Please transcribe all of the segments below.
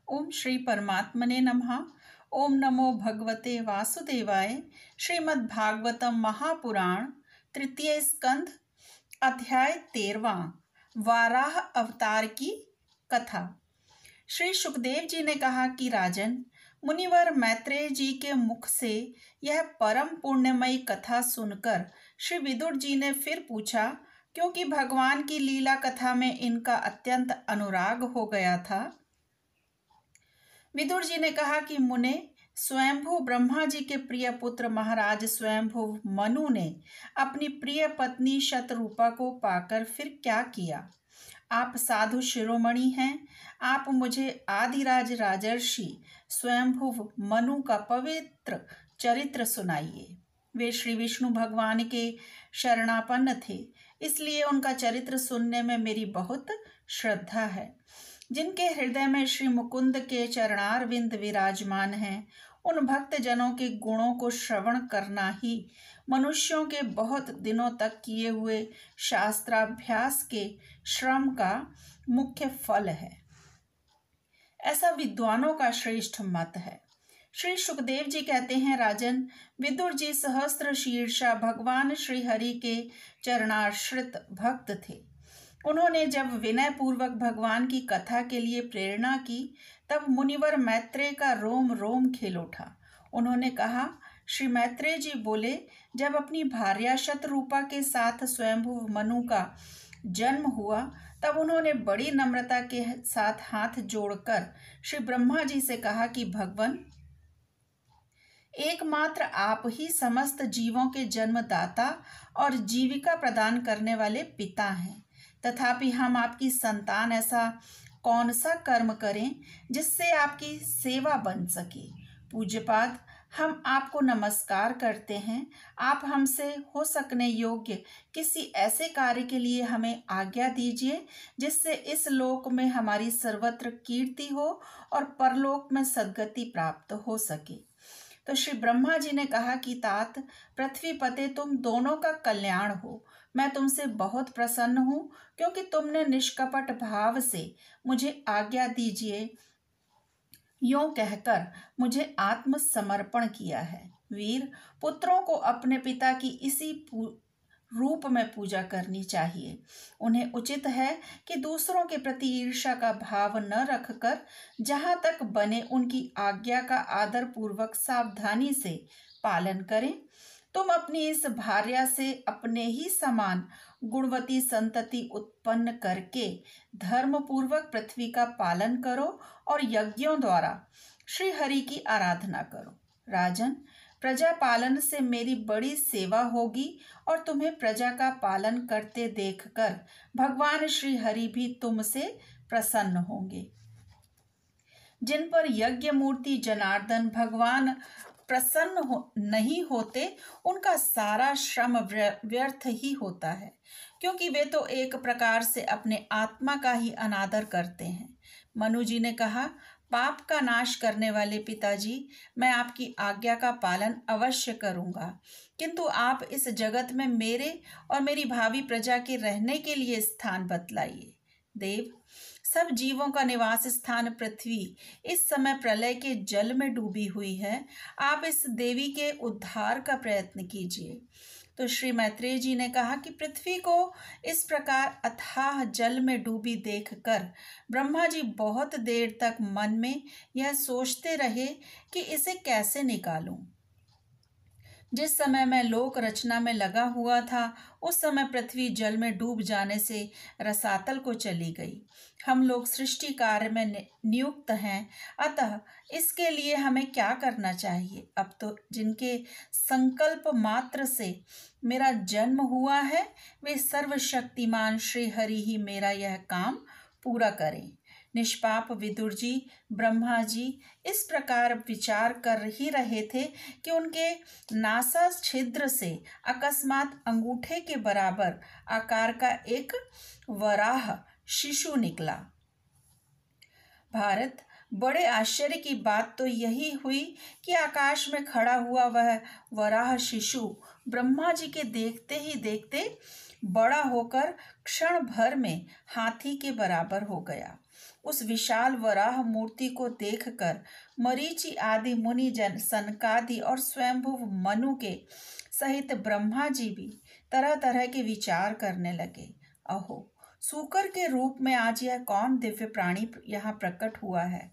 ओम श्री परमात्मने नमः। ओम नमो भगवते वासुदेवाय। श्रीमद् भागवतम महापुराण तृतीय स्कंध अध्याय 13वां वाराह अवतार की कथा। श्री सुखदेव जी ने कहा कि राजन, मुनिवर मैत्रेय जी के मुख से यह परम पुण्यमयी कथा सुनकर श्री विदुर जी ने फिर पूछा, क्योंकि भगवान की लीला कथा में इनका अत्यंत अनुराग हो गया था। विदुर जी ने कहा कि मुने, स्वयंभू ब्रह्मा जी के प्रिय पुत्र महाराज स्वयंभू मनु ने अपनी प्रिय पत्नी शतरूपा को पाकर फिर क्या किया। आप साधु शिरोमणि हैं, आप मुझे आदिराज राजर्षि स्वयंभू मनु का पवित्र चरित्र सुनाइए। वे श्री विष्णु भगवान के शरणापन्न थे, इसलिए उनका चरित्र सुनने में मेरी बहुत श्रद्धा है। जिनके हृदय में श्री मुकुंद के चरणारविंद विराजमान हैं, उन भक्त जनों के गुणों को श्रवण करना ही मनुष्यों के बहुत दिनों तक किए हुए शास्त्राभ्यास के श्रम का मुख्य फल है, ऐसा विद्वानों का श्रेष्ठ मत है। श्री सुखदेव जी कहते हैं, राजन, विदुर जी सहस्त्र शीर्षा भगवान श्री हरि के चरणाश्रित भक्त थे। उन्होंने जब विनय पूर्वक भगवान की कथा के लिए प्रेरणा की, तब मुनिवर मैत्रेय का रोम रोम खिल उठा। उन्होंने कहा, श्री मैत्रेय जी बोले, जब अपनी भार्या शतरूपा के साथ स्वयंभू मनु का जन्म हुआ, तब उन्होंने बड़ी नम्रता के साथ हाथ जोड़कर श्री ब्रह्मा जी से कहा कि भगवान, एकमात्र आप ही समस्त जीवों के जन्मदाता और जीविका प्रदान करने वाले पिता हैं। तथापि हम आपकी संतान ऐसा कौन सा कर्म करें जिससे आपकी सेवा बन सके। पूज्यपाद, हम आपको नमस्कार करते हैं। आप हमसे हो सकने योग्य किसी ऐसे कार्य के लिए हमें आज्ञा दीजिए जिससे इस लोक में हमारी सर्वत्र कीर्ति हो और परलोक में सद्गति प्राप्त हो सके। तो श्री ब्रह्मा जी ने कहा कि तात, पृथ्वी पते, तुम दोनों का कल्याण हो। मैं तुमसे बहुत प्रसन्न हूँ, क्योंकि तुमने निष्कपट भाव से मुझे आज्ञा दीजिए यों कहकर मुझे आत्मसमर्पण किया है। वीर, पुत्रों को अपने पिता की इसी रूप में पूजा करनी चाहिए। उन्हें उचित है कि दूसरों के प्रति ईर्ष्या का भाव न रखकर जहाँ तक बने उनकी आज्ञा का आदर पूर्वक सावधानी से पालन करें। तुम अपनी इस भार्या से अपने ही समान गुणवती संतति उत्पन्न करके धर्म पूर्वक पृथ्वी का पालन करो और यज्ञों द्वारा श्री हरि की आराधना करो। राजन, प्रजा पालन से मेरी बड़ी सेवा होगी और तुम्हें प्रजा का पालन करते देखकर भगवान श्री हरि भी तुमसे प्रसन्न होंगे। जिन पर यज्ञ मूर्ति जनार्दन भगवान प्रसन्न नहीं होते, उनका सारा श्रम व्यर्थ ही होता है, क्योंकि वे तो एक प्रकार से अपने आत्मा का ही अनादर करते हैं। मनु जी ने कहा, पाप का नाश करने वाले पिताजी, मैं आपकी आज्ञा का पालन अवश्य करूंगा, किंतु आप इस जगत में मेरे और मेरी भावी प्रजा के रहने के लिए स्थान बतलाइए। देव, सब जीवों का निवास स्थान पृथ्वी इस समय प्रलय के जल में डूबी हुई है। आप इस देवी के उद्धार का प्रयत्न कीजिए। तो श्री मैत्रेय जी ने कहा कि पृथ्वी को इस प्रकार अथाह जल में डूबी देखकर ब्रह्मा जी बहुत देर तक मन में यह सोचते रहे कि इसे कैसे निकालूं। जिस समय मैं लोक रचना में लगा हुआ था, उस समय पृथ्वी जल में डूब जाने से रसातल को चली गई। हम लोग सृष्टि कार्य में नियुक्त हैं, अतः इसके लिए हमें क्या करना चाहिए। अब तो जिनके संकल्प मात्र से मेरा जन्म हुआ है, वे सर्वशक्तिमान श्री हरि ही मेरा यह काम पूरा करें। निष्पाप विदुर जी, ब्रह्मा जी इस प्रकार विचार कर ही रहे थे कि उनके नासा छिद्र से अकस्मात अंगूठे के बराबर आकार का एक वराह शिशु निकला। भारत, बड़े आश्चर्य की बात तो यही हुई कि आकाश में खड़ा हुआ वह वराह शिशु ब्रह्मा जी के देखते ही देखते बड़ा होकर क्षण भर में हाथी के बराबर हो गया। उस विशाल वराह मूर्ति को देखकर मरीचि आदि मुनि जन, सनकादि और स्वयंभुव मनु के सहित ब्रह्मा जी भी तरह तरह के विचार करने लगे। अहो, सूकर के रूप में आज यह कौन दिव्य प्राणी यहाँ प्रकट हुआ है?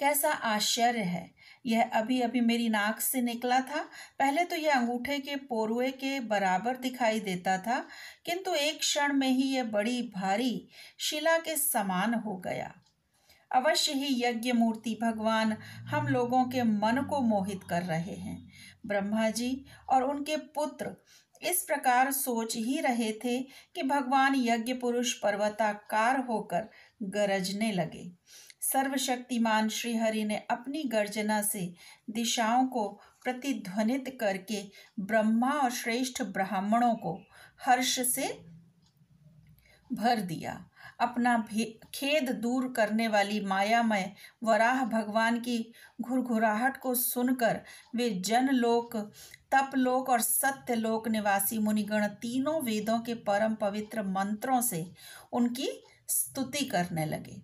कैसा आश्चर्य है! यह अभी अभी मेरी नाक से निकला था। पहले तो यह अंगूठे के पोरुए के बराबर दिखाई देता था, किंतु एक क्षण में ही यह बड़ी भारी शिला के समान हो गया। अवश्य ही यज्ञ मूर्ति भगवान हम लोगों के मन को मोहित कर रहे हैं। ब्रह्मा जी और उनके पुत्र इस प्रकार सोच ही रहे थे कि भगवान यज्ञ पुरुष पर्वताकार होकर गरजने लगे। सर्वशक्तिमान श्रीहरि ने अपनी गर्जना से दिशाओं को प्रतिध्वनित करके ब्रह्मा और श्रेष्ठ ब्राह्मणों को हर्ष से भर दिया। अपना खेद दूर करने वाली मायामय वराह भगवान की घुरघुराहट को सुनकर वे जनलोक, तपलोक और सत्यलोक निवासी मुनिगण तीनों वेदों के परम पवित्र मंत्रों से उनकी स्तुति करने लगे।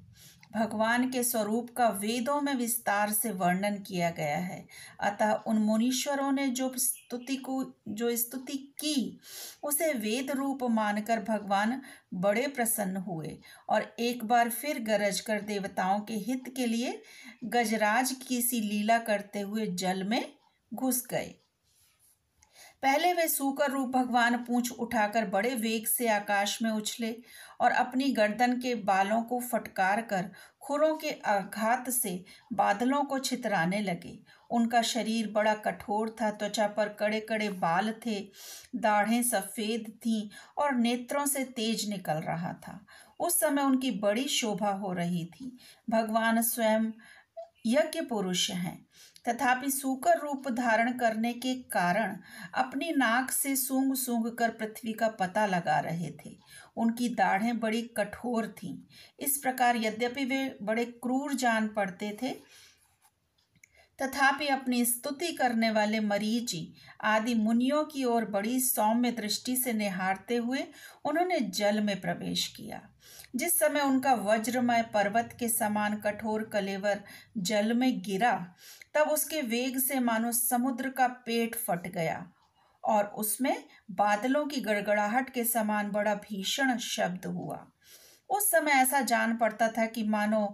भगवान के स्वरूप का वेदों में विस्तार से वर्णन किया गया है। अतः उन मुनीश्वरों ने जो स्तुति की उसे वेद रूप मानकर भगवान बड़े प्रसन्न हुए और एक बार फिर गरज कर देवताओं के हित के लिए गजराज की सी लीला करते हुए जल में घुस गए। पहले वे सूकर रूप भगवान पूंछ उठाकर बड़े वेग से आकाश में उछले और अपनी गर्दन के बालों को फटकार कर खुरों के आघात से बादलों को छितराने लगे। उनका शरीर बड़ा कठोर था, त्वचा पर कड़े कड़े बाल थे, दाढ़ें सफेद थीं और नेत्रों से तेज निकल रहा था। उस समय उनकी बड़ी शोभा हो रही थी। भगवान स्वयं यज्ञ पुरुष हैं, तथापि सूकर रूप धारण करने के कारण अपनी नाक से सूंघ सूंघ कर पृथ्वी का पता लगा रहे थे। उनकी दाढ़ें बड़ी कठोर थीं। इस प्रकार यद्यपि वे बड़े क्रूर जान पड़ते थे, तथापि अपनी स्तुति करने वाले मरीचि आदि मुनियों की ओर बड़ी सौम्य दृष्टि से निहारते हुए उन्होंने जल में प्रवेश किया। जिस समय उनका वज्रमय पर्वत के समान कठोर कलेवर जल में गिरा, तब उसके वेग से मानो समुद्र का पेट फट गया और उसमें बादलों की गड़गड़ाहट के समान बड़ा भीषण शब्द हुआ। उस समय ऐसा जान पड़ता था कि मानो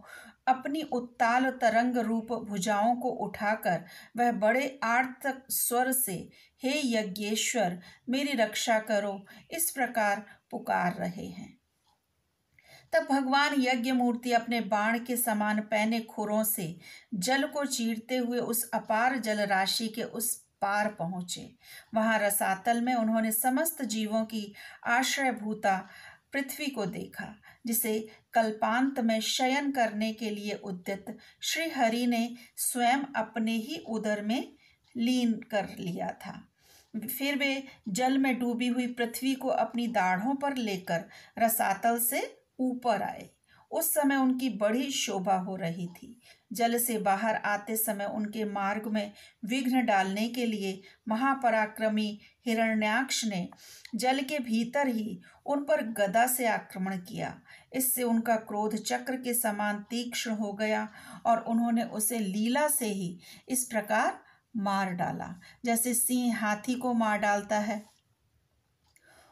अपनी उत्ताल तरंग रूप भुजाओं को उठाकर वह बड़े आर्त स्वर से हे यज्ञेश्वर मेरी रक्षा करो इस प्रकार पुकार रहे हैं। तब भगवान यज्ञ मूर्ति अपने बाण के समान पैने खुरों से जल को चीरते हुए उस अपार जल राशि के उस पार पहुंचे। वहां रसातल में उन्होंने समस्त जीवों की आश्रयभूता पृथ्वी को देखा, जिसे कल्पांत में शयन करने के लिए उद्यत श्री हरि ने स्वयं अपने ही उदर में लीन कर लिया था। फिर वे जल में डूबी हुई पृथ्वी को अपनी दाढ़ों पर लेकर रसातल से ऊपर आए। उस समय उनकी बड़ी शोभा हो रही थी। जल से बाहर आते समय उनके मार्ग में विघ्न डालने के लिए महापराक्रमी हिरण्याक्ष ने जल के भीतर ही उन पर गदा से आक्रमण किया। इससे उनका क्रोध चक्र के समान तीक्ष्ण हो गया और उन्होंने उसे लीला से ही इस प्रकार मार डाला जैसे सिंह हाथी को मार डालता है।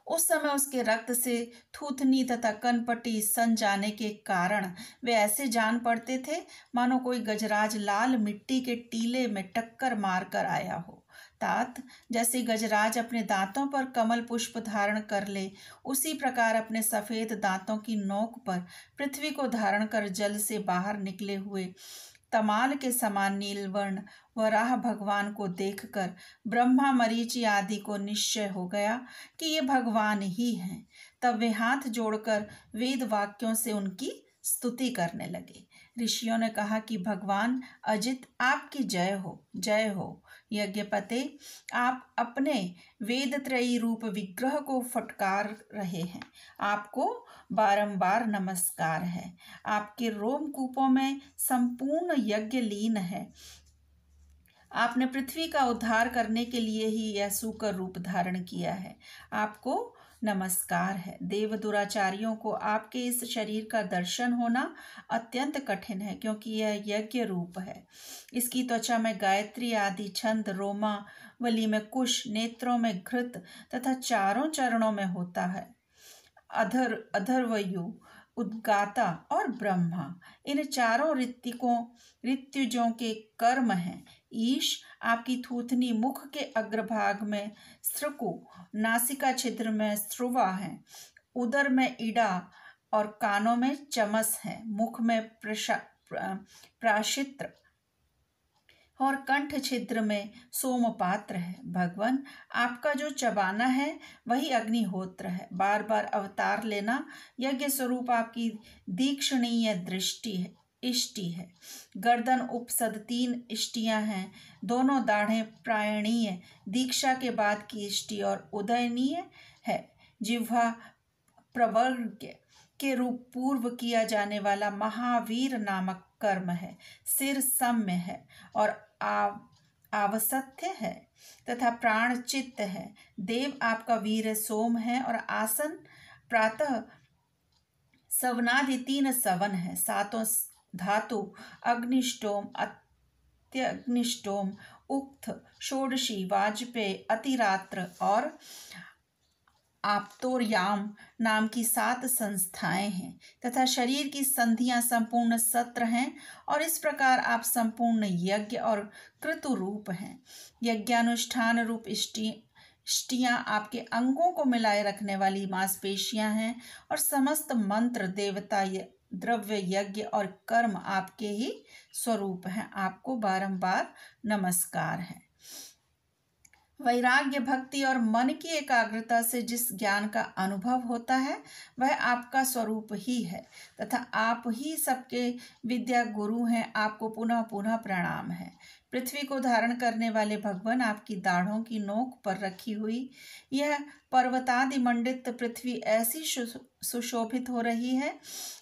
उस समय उसके रक्त से थूथनी तथा कनपटी सन जाने के कारण वे ऐसे जान पड़ते थे मानो कोई गजराज लाल मिट्टी के टीले में टक्कर मार कर आया हो। तात जैसे गजराज अपने दांतों पर कमल पुष्प धारण कर ले, उसी प्रकार अपने सफेद दांतों की नोक पर पृथ्वी को धारण कर जल से बाहर निकले हुए तमाल के समान नीलवर्ण वराह भगवान को देखकर ब्रह्मा मरीचि आदि को निश्चय हो गया कि ये भगवान ही हैं। तब वे हाथ जोड़कर वेद वाक्यों से उनकी स्तुति करने लगे। ऋषियों ने कहा कि भगवान अजित आपकी जय हो, जय हो। यज्ञपते आप अपने वेदत्रयी रूप विग्रह को फटकार रहे हैं। आपको बारंबार नमस्कार है। आपके रोमकूपों में संपूर्ण यज्ञ लीन है। आपने पृथ्वी का उद्धार करने के लिए ही यह सूकर रूप धारण किया है। आपको नमस्कार है। देव दुराचारियों को आपके इस शरीर का दर्शन होना अत्यंत कठिन है, क्योंकि यह यज्ञ रूप है। इसकी त्वचा में गायत्री आदि छंद, रोमावली में कुश, नेत्रों में घृत तथा चारों चरणों में होता है अधर्वयु, उद्गाता और ब्रह्मा। इन चारों ऋत्विजों के कर्म हैं। ईश, आपकी थूथनी मुख के अग्रभाग में स्त्रकु, नासिका छिद्र में स्त्रुवा है, उदर में ईडा और कानों में चमस है, मुख में प्राशित्र और कंठ छिद्र में सोमपात्र है। भगवान, आपका जो चबाना है वही अग्निहोत्र है। बार बार अवतार लेना यज्ञ स्वरूप आपकी दीक्षणीय इष्टि है। गर्दन उपसद 3 इष्टियां हैं, दोनों दाढ़ें प्रायणीय दीक्षा के बाद की इष्टि और उदयनीय है। जिह्वा प्रवर्ग के रूप पूर्व किया जाने वाला महावीर नामक कर्म है। सिर सम्य है और आवसत्य है तथा प्राण चित्त है। देव, आपका वीर सोम है और आसन प्रातः सवनादि 3 सवन है। 7 धातु अग्निष्टोम, अत्यग्निष्टोम, उक्त, षोडशी, वाजपेय, अतिरात्र और आप्तोर्याम नाम की 7 संस्थाएं हैं तथा शरीर की संधियां संपूर्ण सत्र हैं, और इस प्रकार आप संपूर्ण यज्ञ और क्रतु रूप हैं। यज्ञानुष्ठान रूप इष्टियां आपके अंगों को मिलाए रखने वाली मांसपेशियां हैं, और समस्त मंत्र, देवता, द्रव्य, यज्ञ और कर्म आपके ही स्वरूप हैं। आपको बारंबार नमस्कार है। वैराग्य, भक्ति और मन की एकाग्रता से जिस ज्ञान का अनुभव होता है वह आपका स्वरूप ही है तथा आप ही सबके विद्या गुरु हैं। आपको पुनः पुनः प्रणाम है। पृथ्वी को धारण करने वाले भगवान, आपकी दाढ़ों की नोक पर रखी हुई यह पर्वतादि मंडित पृथ्वी ऐसी सुशोभित हो रही है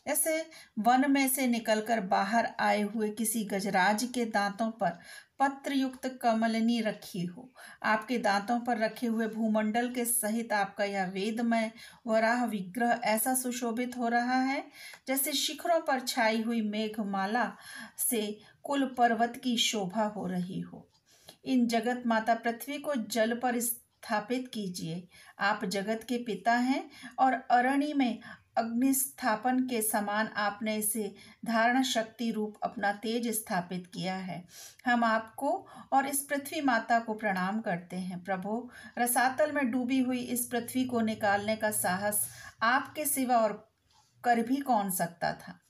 ऐसे वन में से निकलकर बाहर आए हुए किसी गजराज के दांतों पर पत्र युक्त कमलनी रखी हो। आपके दांतों पर रखे हुए भूमंडल के सहित आपका यह वेदमय वराह विग्रह ऐसा सुशोभित हो रहा है जैसे शिखरों पर छाई हुई मेघमाला से कुल पर्वत की शोभा हो रही हो। इन जगत माता पृथ्वी को जल पर स्थापित कीजिए। आप जगत के पिता हैं और अरणि में अग्निस्थापन के समान आपने इसे धारण शक्ति रूप अपना तेज स्थापित किया है। हम आपको और इस पृथ्वी माता को प्रणाम करते हैं। प्रभु, रसातल में डूबी हुई इस पृथ्वी को निकालने का साहस आपके सिवा और कर भी कौन सकता था,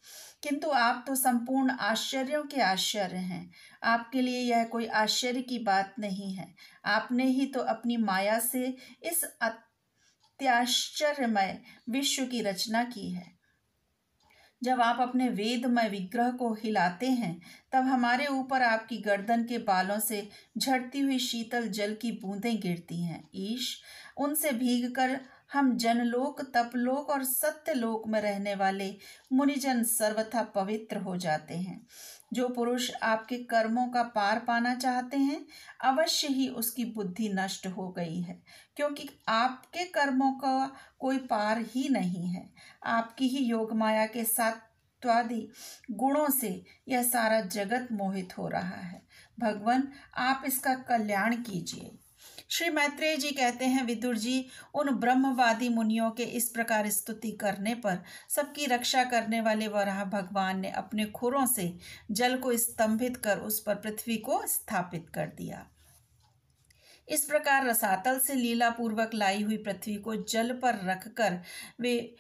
किंतु आप तो संपूर्ण आश्चर्यों के आश्चर्य हैं। आपके लिए यह कोई आश्चर्य की बात नहीं है। आपने ही तो अपनी माया से इस अत्याश्चर्यमय विश्व की रचना की है। जब आप अपने वेदमय विग्रह को हिलाते हैं तब हमारे ऊपर आपकी गर्दन के बालों से झड़ती हुई शीतल जल की बूंदें गिरती हैं। ईश, उनसे भीगकर हम जनलोक, तपलोक और सत्यलोक में रहने वाले मुनिजन सर्वथा पवित्र हो जाते हैं। जो पुरुष आपके कर्मों का पार पाना चाहते हैं अवश्य ही उसकी बुद्धि नष्ट हो गई है, क्योंकि आपके कर्मों का कोई पार ही नहीं है। आपकी ही योग माया के सात्वादि गुणों से यह सारा जगत मोहित हो रहा है। भगवान, आप इसका कल्याण कीजिए। श्री मैत्रेय जी कहते हैं, विदुर जी, उन ब्रह्मवादी मुनियों के इस प्रकार स्तुति करने पर सबकी रक्षा करने वाले वराह भगवान ने अपने खुरों से जल को स्तंभित कर उस पर पृथ्वी को स्थापित कर दिया। इस प्रकार रसातल से लीला पूर्वक लाई हुई पृथ्वी को जल पर रखकर वे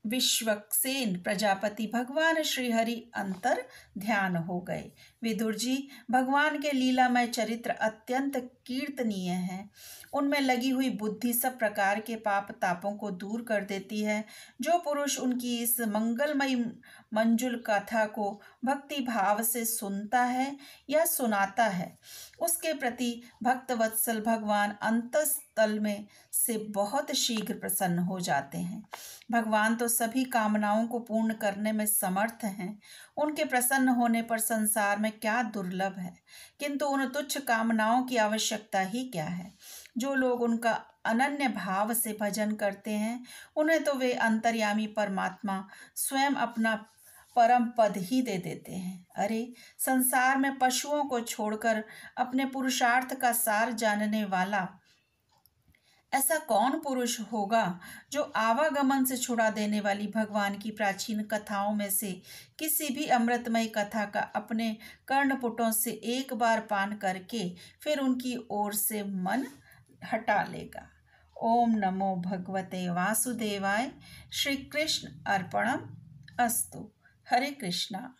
विश्वक्सेन प्रजापति भगवान श्रीहरि अंतर ध्यान हो गए। विदुर जी, भगवान के लीलामय चरित्र अत्यंत कीर्तनीय हैं। उनमें लगी हुई बुद्धि सब प्रकार के पाप तापों को दूर कर देती है। जो पुरुष उनकी इस मंगलमयी मंजुल कथा को भक्ति भाव से सुनता है या सुनाता है, उसके प्रति भक्तवत्सल भगवान अंतस्तल में से बहुत शीघ्र प्रसन्न हो जाते हैं। भगवान तो सभी कामनाओं को पूर्ण करने में समर्थ हैं। उनके प्रसन्न होने पर संसार में क्या दुर्लभ है, किंतु उन तुच्छ कामनाओं की आवश्यकता ही क्या है। जो लोग उनका अनन्य भाव से भजन करते हैं, उन्हें तो वे अंतर्यामी परमात्मा स्वयं अपना परम पद ही दे देते हैं। अरे, संसार में पशुओं को छोड़कर अपने पुरुषार्थ का सार जानने वाला ऐसा कौन पुरुष होगा जो आवागमन से छुड़ा देने वाली भगवान की प्राचीन कथाओं में से किसी भी अमृतमय कथा का अपने कर्णपुटों से एक बार पान करके फिर उनकी ओर से मन हटा लेगा। ओम नमो भगवते वासुदेवाय। श्री कृष्ण अर्पणम अस्तु। हरे कृष्णा।